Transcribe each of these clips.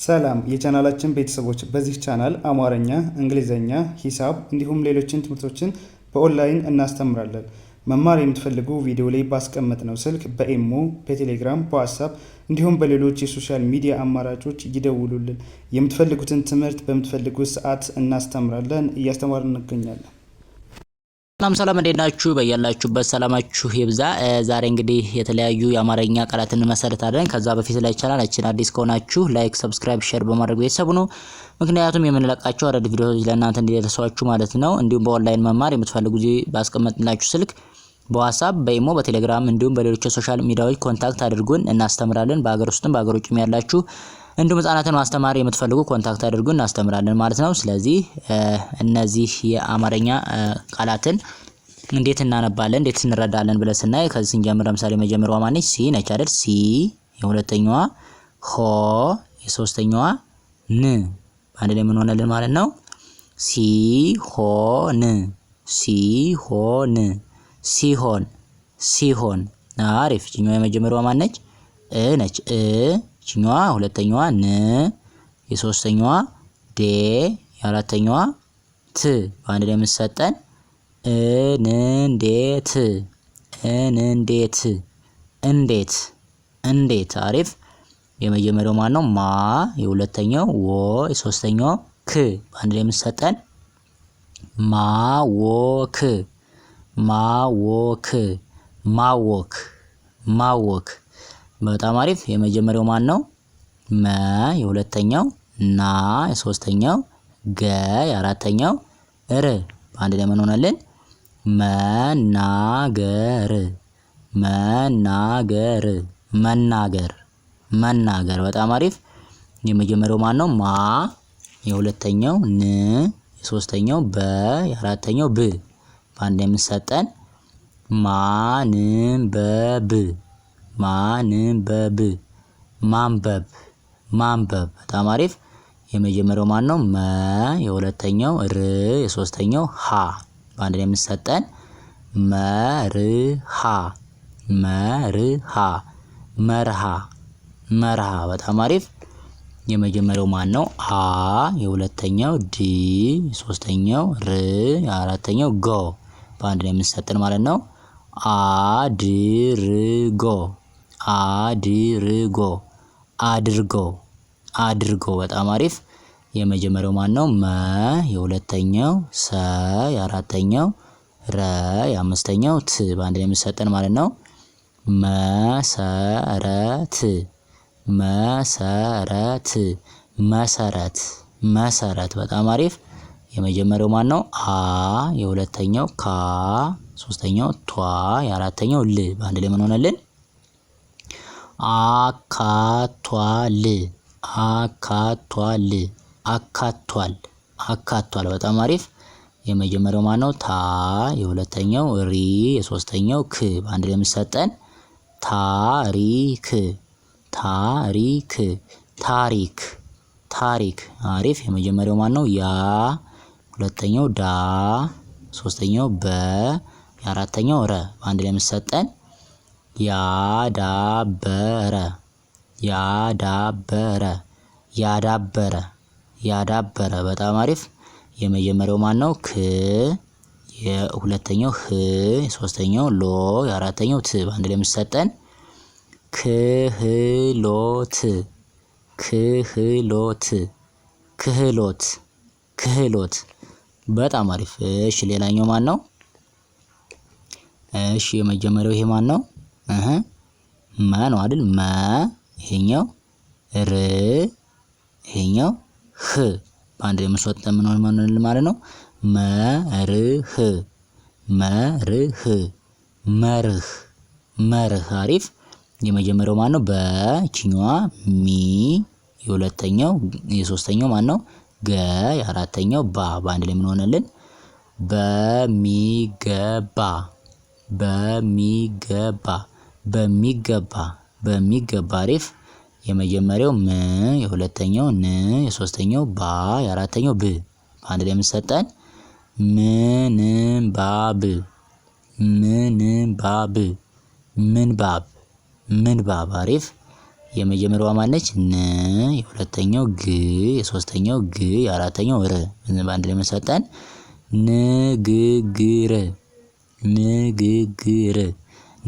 ሰላም የቻናላችን ቤተሰቦች፣ በዚህ ቻናል አማርኛ፣ እንግሊዘኛ፣ ሂሳብ እንዲሁም ሌሎችን ትምህርቶችን በኦንላይን እናስተምራለን። መማር የምትፈልጉ ቪዲዮ ላይ ባስቀመጥነው ስልክ በኢሞ፣ በቴሌግራም፣ በዋትስአፕ እንዲሁም በሌሎች የሶሻል ሚዲያ አማራጮች ይደውሉልን። የምትፈልጉትን ትምህርት በምትፈልጉት ሰዓት እናስተምራለን፣ እያስተማርን እንገኛለን። ሰላም እንዴት ናችሁ? በያላችሁበት ሰላማችሁ ይብዛ። ዛሬ እንግዲህ የተለያዩ የአማርኛ ቃላትን እንመሰርታለን። ከዛ በፊት ላይ ቻናላችን አዲስ ከሆናችሁ ላይክ፣ ሰብስክራይብ፣ ሼር በማድረግ ቤተሰቡ ነው። ምክንያቱም የምንለቃቸው አዳዲስ ቪዲዮዎች ለእናንተ እንዲደርሷችሁ ማለት ነው። እንዲሁም በኦንላይን መማር የምትፈልጉ ባስቀመጥንላችሁ ስልክ በዋትስአፕ፣ በኢሞ፣ በቴሌግራም እንዲሁም በሌሎች ሶሻል ሚዲያዎች ኮንታክት አድርጉን፣ እናስተምራለን። በአገር ውስጥም በአገር ውጭም ያላችሁ እንዲሁም ህጻናትን ማስተማር የምትፈልጉ ኮንታክት አድርጉን፣ እናስተምራለን ማለት ነው። ስለዚህ እነዚህ የአማርኛ ቃላትን እንዴት እናነባለን እንዴት እንረዳለን ብለን ስናይ ከዚህ ስንጀምር ለምሳሌ መጀመሪያዋ ማነች? ሲ ነች አይደል? ሲ፣ የሁለተኛዋ ሆ፣ የሶስተኛዋ ን በአንድ ላይ ምን ሆነልን ማለት ነው? ሲሆን፣ ሲሆን፣ ሲሆን፣ ሲሆን። አሪፍ። እቺኛዋ የመጀመሪያዋ ማነች? እ ነች። እቺኛዋ ሁለተኛዋ ን፣ የሶስተኛዋ ዴ፣ የአራተኛዋ ት በአንድ ላይ የምትሰጠን እንዴት፣ እንዴት፣ እንዴት፣ እንዴት። አሪፍ። የመጀመሪያው ማን ነው? ማ፣ የሁለተኛው ወ፣ የሶስተኛው ክ በአንድ ላይ የምትሰጠን ማወክ፣ ማወክ፣ ማወክ፣ ማወክ። በጣም አሪፍ። የመጀመሪያው ማን ነው? መ፣ የሁለተኛው ና፣ የሶስተኛው ገ፣ የአራተኛው ር በአንድ ላይ ምን ሆነልን? መናገር፣ መናገር፣ መናገር፣ መናገር። በጣም አሪፍ። የመጀመሪያው ማን ነው? ማ፣ የሁለተኛው ን፣ የሶስተኛው በ፣ የአራተኛው ብ በአንድ ላይ የምትሰጠን ማንበብ፣ ማንበብ፣ ማንበብ፣ ማንበብ። በጣም አሪፍ። የመጀመሪያው ማን ነው? መ፣ የሁለተኛው ር፣ የሶስተኛው ሀ በአንድ ላይ የምትሰጠን መርሃ፣ መርሃ፣ መርሃ፣ መርሃ። በጣም አሪፍ። የመጀመሪያው ማን ነው? አ፣ የሁለተኛው ዲ፣ የሶስተኛው ር፣ የአራተኛው ጎ በአንድ ላይ የምትሰጠን ማለት ነው አድርጎ፣ አድርጎ፣ አድርጎ፣ አድርጎ። በጣም አሪፍ። የመጀመሪያው ማን ነው? መ፣ የሁለተኛው ሰ፣ የአራተኛው ረ፣ የአምስተኛው ት በአንድ ላይ የምትሰጠን ማለት ነው መሰረት፣ መሰረት፣ መሰረት፣ መሰረት። በጣም አሪፍ። የመጀመሪያው ማን ነው? አ፣ የሁለተኛው ካ፣ ሶስተኛው ቷ፣ የአራተኛው ል በአንድ ላይ ምን ሆነልን? አካቷል፣ አካቷል፣ አካቷል፣ አካቷል። በጣም አሪፍ። የመጀመሪያው ማን ነው? ታ፣ የሁለተኛው ሪ፣ የሶስተኛው ክ በአንድ ላይ የምትሰጠን ታሪክ፣ ታሪክ፣ ታሪክ፣ ታሪክ። አሪፍ። የመጀመሪያው ማን ነው? ያ፣ ሁለተኛው ዳ፣ ሶስተኛው በ፣ የአራተኛው ረ በአንድ ላይ የምትሰጠን ያዳበረ፣ ያዳበረ፣ ያዳበረ፣ ያዳበረ። በጣም አሪፍ። የመጀመሪያው ማን ነው? ክ፣ የሁለተኛው ህ፣ የሶስተኛው ሎ፣ የአራተኛው ት በአንድ ላይ የምትሰጠን ክህሎት፣ ክህሎት፣ ክህሎት፣ ክህሎት። በጣም አሪፍ። እሺ ሌላኛው ማን ነው? እሺ የመጀመሪያው ይሄ ማን ነው? መ ነው አይደል? መ፣ ይሄኛው ር፣ ይሄኛው ህ በአንድ ላይ የምትሰጠን ምን ሆነ ማለት ነው? መርህ፣ መርህ፣ መርህ፣ መርህ። አሪፍ። የመጀመሪያው ማን ነው? በቺኛዋ ሚ፣ የሁለተኛው የሶስተኛው ማን ነው? ገ፣ የአራተኛው ባ በአንድ ላይ ምን ሆነልን? በሚገባ፣ በሚገባ፣ በሚገባ፣ በሚገባ። አሪፍ። የመጀመሪያው ም፣ የሁለተኛው ን፣ የሶስተኛው ባ፣ የአራተኛው ብ በአንድ ላይ የምትሰጠን ምንባብ፣ ምንባብ፣ ምንባብ፣ ምንባብ። አሪፍ። የመጀመሪያዋ ማነች? ን፣ የሁለተኛው ግ፣ የሶስተኛው ግ፣ የአራተኛው ር በአንድ ላይ መሰጠን ንግግር ንግግር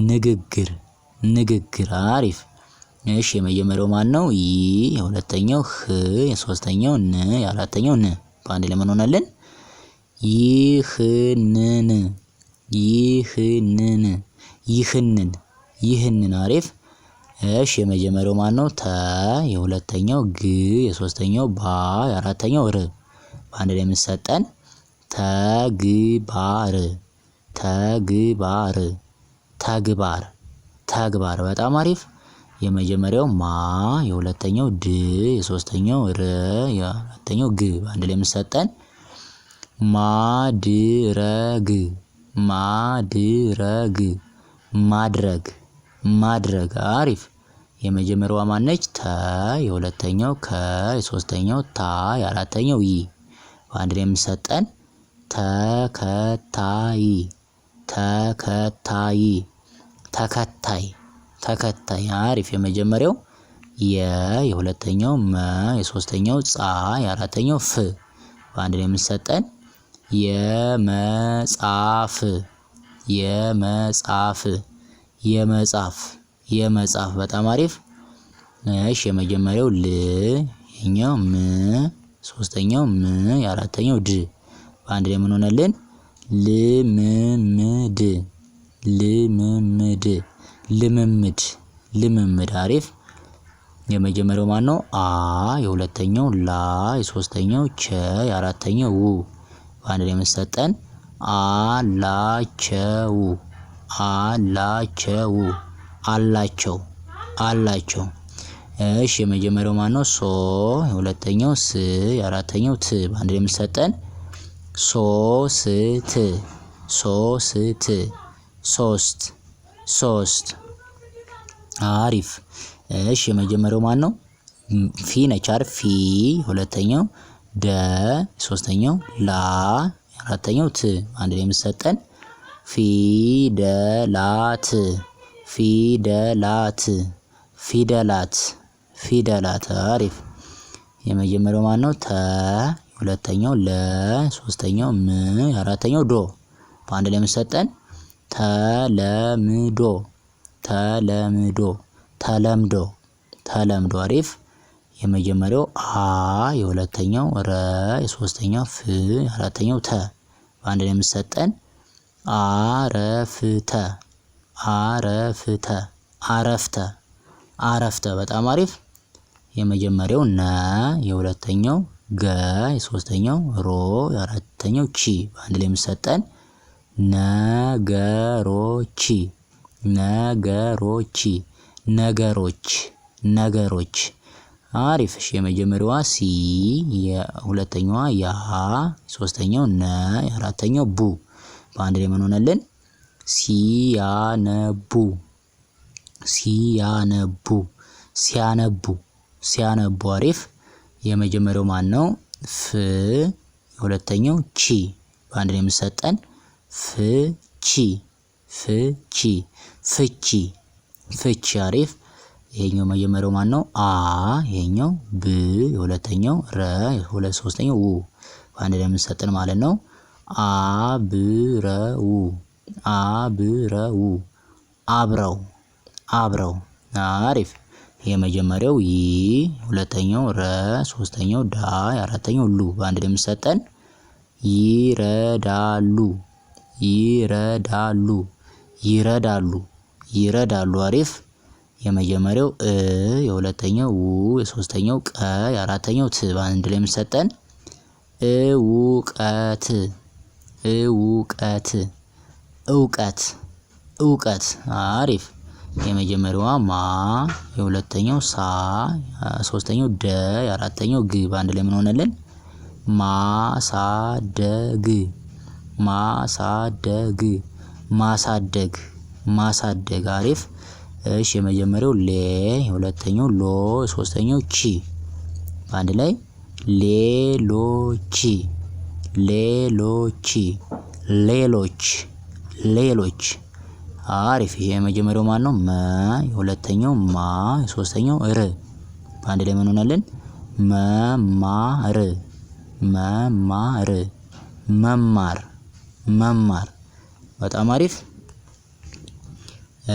ንግግር ንግግር። አሪፍ። እሺ የመጀመሪያው ማን ነው? ይ፣ የሁለተኛው ህ፣ የሶስተኛው ን፣ የአራተኛው ን በአንድ ላይ ምን ሆነልን? ይህንን ይህንን ይህንን ይህንን። አሪፍ። እሺ የመጀመሪያው ማን ነው? ተ፣ የሁለተኛው ግ፣ የሶስተኛው ባ፣ የአራተኛው ር በአንድ ላይ የምንሰጠን ተግባር ተግባር ተግባር ተግባር። በጣም አሪፍ። የመጀመሪያው ማ፣ የሁለተኛው ድ፣ የሶስተኛው ር፣ የአራተኛው ግ በአንድ ላይ የምንሰጠን ማድረግ ማድረግ ማድረግ ማድረግ። አሪፍ። የመጀመሪያዋ ማነች? ተ፣ የሁለተኛው ከ፣ የሶስተኛው ታ፣ የአራተኛው ይ በአንድ ላይ የምንሰጠን ተከታይ ተከታይ ተከታይ ተከታይ። አሪፍ። የመጀመሪያው የ፣ የሁለተኛው መ፣ የሶስተኛው ጻ፣ የአራተኛው ፍ በአንድ ላይ የምንሰጠን የመጻፍ የመጻፍ የመጻፍ የመጻፍ። በጣም አሪፍ። እሺ የመጀመሪያው ል፣ የኛው ም፣ ሶስተኛው ም፣ የአራተኛው ድ በአንድ ላይ ምን ሆነልን? ልምምድ ልምምድ ልምምድ ልምምድ። አሪፍ። የመጀመሪያው ማን ነው? አ፣ የሁለተኛው ላ፣ የሶስተኛው ቸ፣ የአራተኛው ው በአንድ ላይ የምንሰጠን አላቸው አላቸው አላቸው አላቸው። እሺ የመጀመሪያው ማን ነው? ሶ፣ የሁለተኛው ስ፣ የአራተኛው ት በአንድ ላይ የምንሰጠን ሶስት ሶስት ሶስት ሶስት። አሪፍ። እሺ የመጀመሪያው ማን ነው? ፊ ነች አይደል? ፊ፣ ሁለተኛው ደ፣ ሶስተኛው ላ፣ አራተኛው ት አንድ ላይ የምትሰጠን ፊደላት ፊደላት ፊደላት ፊደላት። አሪፍ። የመጀመሪያው ማን ነው? ተ፣ ሁለተኛው ለ፣ ሶስተኛው ም፣ አራተኛው ዶ በአንድ ላይ የምትሰጠን ተለምዶ ተለምዶ ተለምዶ ተለምዶ። አሪፍ። የመጀመሪያው አ፣ የሁለተኛው ረ፣ የሶስተኛው ፍ፣ የአራተኛው ተ በአንድ ላይ የምትሰጠን አረፍተ አረፍተ አረፍተ አረፍተ። በጣም አሪፍ። የመጀመሪያው ነ፣ የሁለተኛው ገ፣ የሶስተኛው ሮ፣ የአራተኛው ቺ በአንድ ላይ የምትሰጠን ነገሮች ነገሮች ነገሮች ነገሮች። አሪፍ። እሺ የመጀመሪያዋ ሲ፣ የሁለተኛዋ ያ፣ የሶስተኛው ነ፣ የአራተኛው ቡ በአንድ ላይ ምን ሆነልን? ሲያነቡ ሲያነቡ ሲያነቡ ሲያነቡ። አሪፍ። የመጀመሪያው ማን ነው? ፍ፣ የሁለተኛው ቺ በአንድ ላይ የምትሰጠን ፍቺ ፍቺ ፍቺ ፍቺ። አሪፍ። ይሄኛው መጀመሪያው ማን ነው? አ፣ ይሄኛው ብ፣ የሁለተኛው ረ፣ ሶስተኛው ው በአንድ ላይ የምንሰጠን ማለት ነው አብረው አብረው አብረው አብረው። አሪፍ። የመጀመሪያው ይ፣ ሁለተኛው ረ፣ ሶስተኛው ዳ፣ አራተኛው ሉ በአንድ ላይ የምንሰጠን ይረዳሉ ይረዳሉ ይረዳሉ ይረዳሉ። አሪፍ። የመጀመሪያው እ፣ የሁለተኛው ው፣ የሶስተኛው ቀ፣ የአራተኛው ት በአንድ ላይ የምንሰጠን እውቀት እውቀት እውቀት እውቀት። አሪፍ። የመጀመሪያዋ ማ፣ የሁለተኛው ሳ፣ ሶስተኛው ደ፣ የአራተኛው ግ በአንድ ላይ ምን ሆነልን? ማሳደግ ማሳደግ ማሳደግ ማሳደግ። አሪፍ። እሺ የመጀመሪያው ሌ፣ የሁለተኛው ሎ፣ የሶስተኛው ቺ በአንድ ላይ ሌሎች ሌሎች ሌሎች ሌሎች። አሪፍ። ይሄ የመጀመሪያው ማን ነው? መ። የሁለተኛው ማ። የሶስተኛው ር። በአንድ ላይ ምን ሆነልን? መማር መማር መማር መማር። በጣም አሪፍ።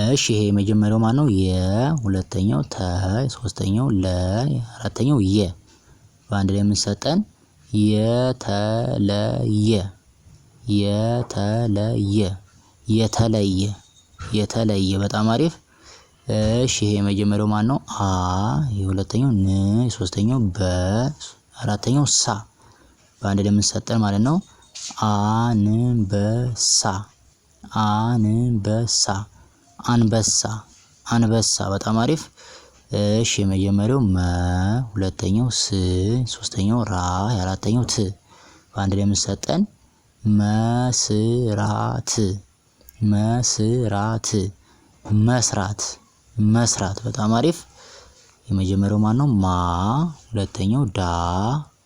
እሺ ይሄ የመጀመሪያው ማን ነው? የሁለተኛው ተ። የሶስተኛው ለ። የአራተኛው የ። በአንድ ላይ የምንሰጠን የተለየ የተለየ የተለየ የተለየ። በጣም አሪፍ። እሺ ይሄ የመጀመሪያው ማን ነው? አ። የሁለተኛው ን። የሶስተኛው በ። አራተኛው ሳ። በአንድ ላይ የምንሰጠን ማለት ነው አንበሳ አንበሳ አንበሳ አንበሳ። በጣም አሪፍ። እሺ የመጀመሪያው መ። ሁለተኛው ስ። ሶስተኛው ራ። የአራተኛው ት። በአንድ ላይ የምንሰጠን መስራት መስራት መስራት መስራት። በጣም አሪፍ። የመጀመሪያው ማን ነው? ማ። ሁለተኛው ዳ።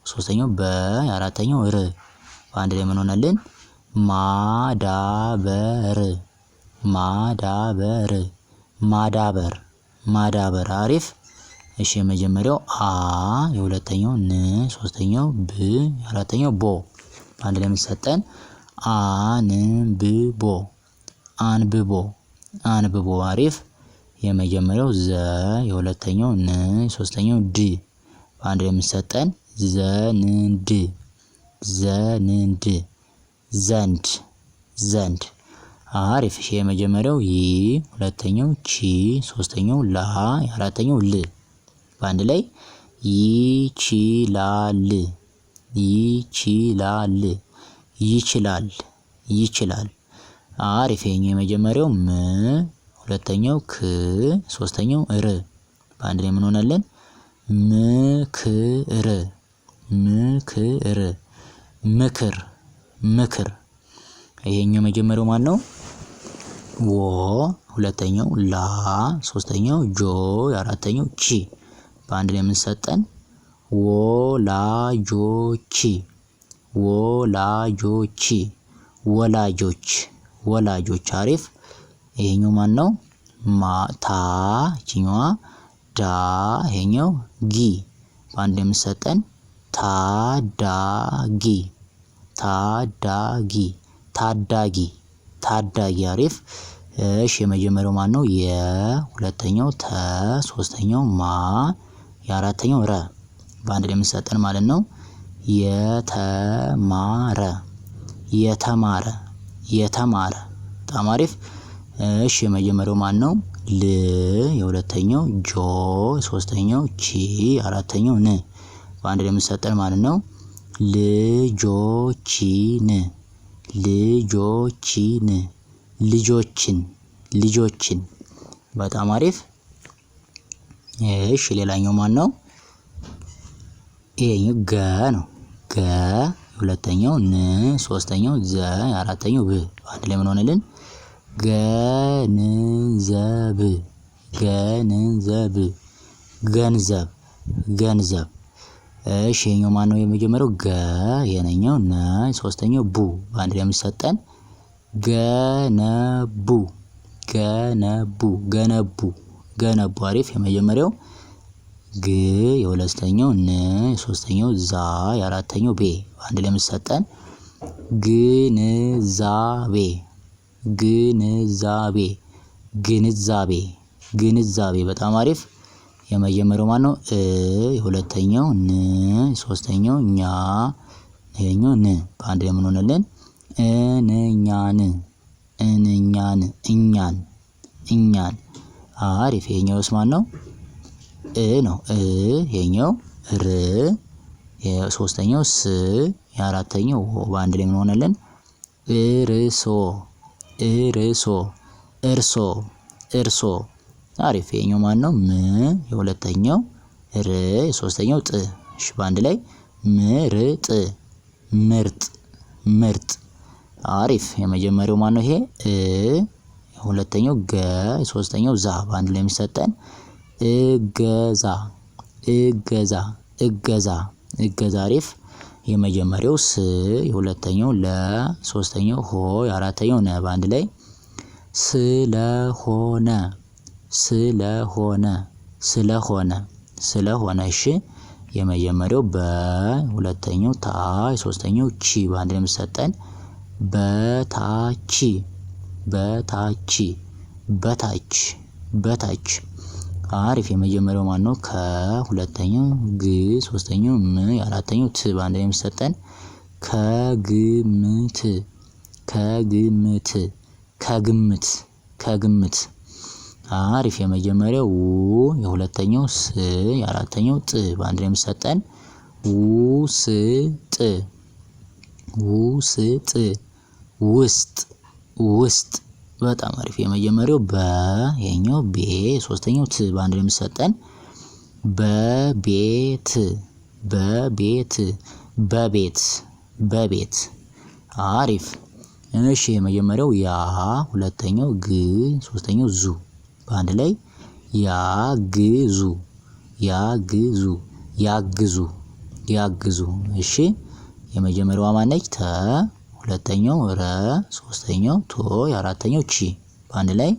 ሶስተኛው በ። የአራተኛው ር። በአንድ ላይ ምን ሆነልን? ማዳበር ማዳበር ማዳበር ማዳበር። አሪፍ። እሺ የመጀመሪያው አ። የሁለተኛው ን። ሶስተኛው ብ። የአራተኛው ቦ። በአንድ ላይ የምንሰጠን አንብቦ አንብቦ አንብቦ። አሪፍ። የመጀመሪያው ዘ። የሁለተኛው ን። የሶስተኛው ድ። በአንድ ላይ የምንሰጠን ዘንድ ዘንድ ዘንድ ዘንድ። አሪፍ። እሺ የመጀመሪያው ይ። ሁለተኛው ቺ። ሶስተኛው ላ። የአራተኛው ል። በአንድ ላይ ይችላል ይችላል ይችላል ይችላል። አሪፍ። ይሄኛው የመጀመሪያው ም። ሁለተኛው ክ። ሶስተኛው ር። በአንድ ላይ ምን ሆነልን? ምክር ምክር ምክር ምክር። ይሄኛው የመጀመሪያው ማን ነው? ወ። ሁለተኛው ላ። ሶስተኛው ጆ። የአራተኛው ቺ። በአንድ ላይ የምንሰጠን ወላጆች ወላጆች ወላጆች ወላጆች። አሪፍ። ይሄኛው ማን ነው? ታ። ይችኛዋ ዳ። ይሄኛው ጊ። በአንድ ላይ የምንሰጠን ታዳጊ ታዳጊ ታዳጊ ታዳጊ። አሪፍ። እሺ የመጀመሪያው ማን ነው? የሁለተኛው ተ። ሶስተኛው ማ። የአራተኛው ረ። በአንድ ላይ የምንሰጠን ማለት ነው የተማረ የተማረ የተማረ። በጣም አሪፍ። እሺ የመጀመሪያው ማን ነው? ል። የሁለተኛው ጆ። የሶስተኛው ቺ። አራተኛው ን። በአንድ ላይ የምንሰጠን ማለት ነው ልጆችን ልጆችን ልጆችን ልጆችን። በጣም አሪፍ። እሺ ሌላኛው ማን ነው? ይሄኛው ገ ነው። ገ። የሁለተኛው ን። ሶስተኛው ዘ። የአራተኛው ብ። በአንድ ላይ ምን ሆነልን? ገንዘብ ገንዘብ ገንዘብ ገንዘብ። እሺ ይሄኛው ማን ነው? የመጀመሪያው ገ። የነኛው ነ። ሶስተኛው ቡ። በአንድ ላይ የሚሰጠን ገነቡ ገነቡ ገነቡ ገነቡ። አሪፍ። የመጀመሪያው ግ። የሁለተኛው ን። የሶስተኛው ዛ። የአራተኛው ቤ። በአንድ ላይ የሚሰጠን ግንዛቤ ግንዛቤ ግንዛቤ ግንዛቤ። በጣም አሪፍ። የመጀመሪያው ማን ነው? የሁለተኛው ን። የሶስተኛው ኛ። ይሄኛው ን። በአንድ ላይ ምን ሆነልን? እንኛን እንኛን እኛን እኛን። አሪፍ። ይሄኛውስ ማን ነው? ነው። ይሄኛው ር። የሶስተኛው ስ። የአራተኛው በአንድ ላይ ምን ሆነልን? እርሶ እርሶ እርሶ እርሶ። አሪፍ። ይሄኛው ማን ነው? ም። የሁለተኛው ር። የሶስተኛው ጥ። እሺ በአንድ ላይ ምርጥ ምርጥ ምርጥ። አሪፍ። የመጀመሪያው ማን ነው? ይሄ የሁለተኛው ገ። የሶስተኛው ዛ። በአንድ ላይ የሚሰጠን እገዛ እገዛ እገዛ እገዛ። አሪፍ። የመጀመሪያው ስ። የሁለተኛው ለ። ሶስተኛው ሆ። የአራተኛው ነ። በአንድ ላይ ስለሆነ ስለሆነ ስለሆነ ስለሆነ። እሺ የመጀመሪያው በ፣ ሁለተኛው ታ፣ ሶስተኛው ቺ በአንድ ላይ የሚሰጠን በታች በታች በታች በታች። አሪፍ። የመጀመሪያው ማን ነው? ከ፣ ሁለተኛው ግ፣ ሶስተኛው ም፣ አራተኛው ት በአንድ ላይ የሚሰጠን ከግምት ከግምት ከግምት ከግምት። አሪፍ። የመጀመሪያው ው፣ የሁለተኛው ስ፣ የአራተኛው ጥ በአንድ ላይ የሚሰጠን ውስጥ ውስጥ ውስጥ ውስጥ። በጣም አሪፍ። የመጀመሪያው በ፣ የኛው ቤ፣ ሶስተኛው ት በአንድ ላይ የሚሰጠን በቤት በቤት በቤት በቤት። አሪፍ። እሺ የመጀመሪያው ያ፣ ሁለተኛው ግ፣ ሶስተኛው ዙ በአንድ ላይ ያግዙ ያግዙ ያግዙ ያግዙ። እሺ የመጀመሪያዋ ማነች? ተ፣ ሁለተኛው ረ፣ ሶስተኛው ቶ፣ የአራተኛው ቺ በአንድ ላይ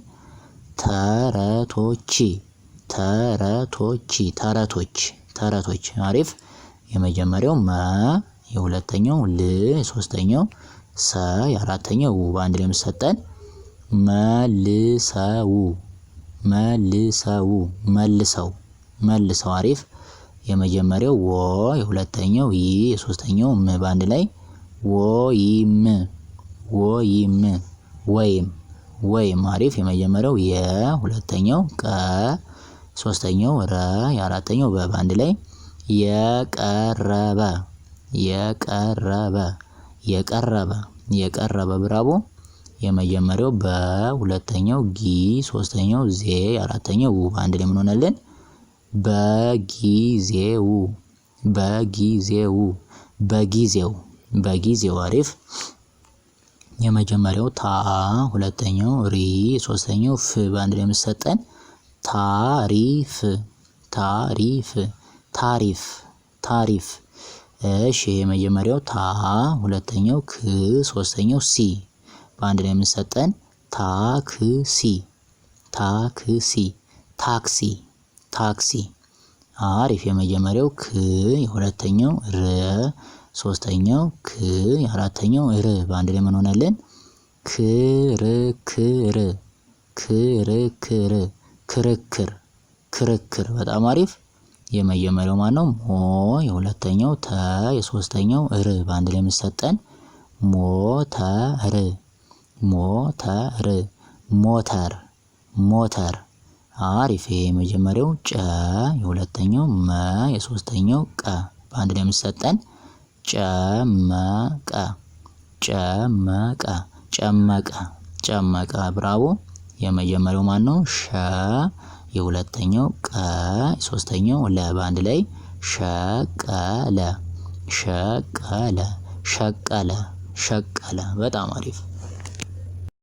ተረቶች ተረቶች ተረቶች ተረቶች። አሪፍ። የመጀመሪያው መ፣ የሁለተኛው ል፣ የሶስተኛው ሰ፣ የአራተኛው ው በአንድ ላይ የሚሰጠን መልሰው መልሰው መልሰው መልሰው። አሪፍ። የመጀመሪያው ወ፣ የሁለተኛው ይ፣ የሶስተኛው ም በአንድ ላይ ወይም ወይም ወይም ወይም። አሪፍ። የመጀመሪያው የ፣ ሁለተኛው ቀ፣ ሶስተኛው ረ፣ የአራተኛው በ በአንድ ላይ የቀረበ የቀረበ የቀረበ የቀረበ። ብራቦ። የመጀመሪያው በ፣ ሁለተኛው ጊ፣ ሶስተኛው ዜ፣ የአራተኛው ው በአንድ ላይ ምን ሆነልን? በጊዜው በጊዜው በጊዜው በጊዜው። አሪፍ። የመጀመሪያው ታ፣ ሁለተኛው ሪ፣ ሶስተኛው ፍ በአንድ ላይ የሚሰጠን ታሪፍ ታሪፍ ታሪፍ ታሪፍ። እሺ የመጀመሪያው ታ፣ ሁለተኛው ክ፣ ሶስተኛው ሲ በአንድ ላይ የሚሰጠን ታክሲ ታክሲ ታክሲ ታክሲ። አሪፍ። የመጀመሪያው ክ፣ የሁለተኛው ር፣ ሶስተኛው ክ፣ የአራተኛው ር በአንድ ላይ ምን ሆነልን? ክርክር ክርክር ክርክር ክርክር። በጣም አሪፍ። የመጀመሪያው ማን ነው? ሞ፣ የሁለተኛው ተ፣ የሶስተኛው ር በአንድ ላይ የሚሰጠን ሞተር ሞተር ሞተር ሞተር። አሪፍ። የመጀመሪያው ጨ፣ የሁለተኛው መ፣ የሶስተኛው ቀ በአንድ ላይ የሚሰጠን ጨመቀ ጨመቀ ጨመቀ ጨመቀ። ብራቮ። የመጀመሪያው ማን ነው? ሸ፣ የሁለተኛው ቀ፣ የሶስተኛው ለ በአንድ ላይ ሸቀለ ሸቀለ ሸቀለ ሸቀለ። በጣም አሪፍ።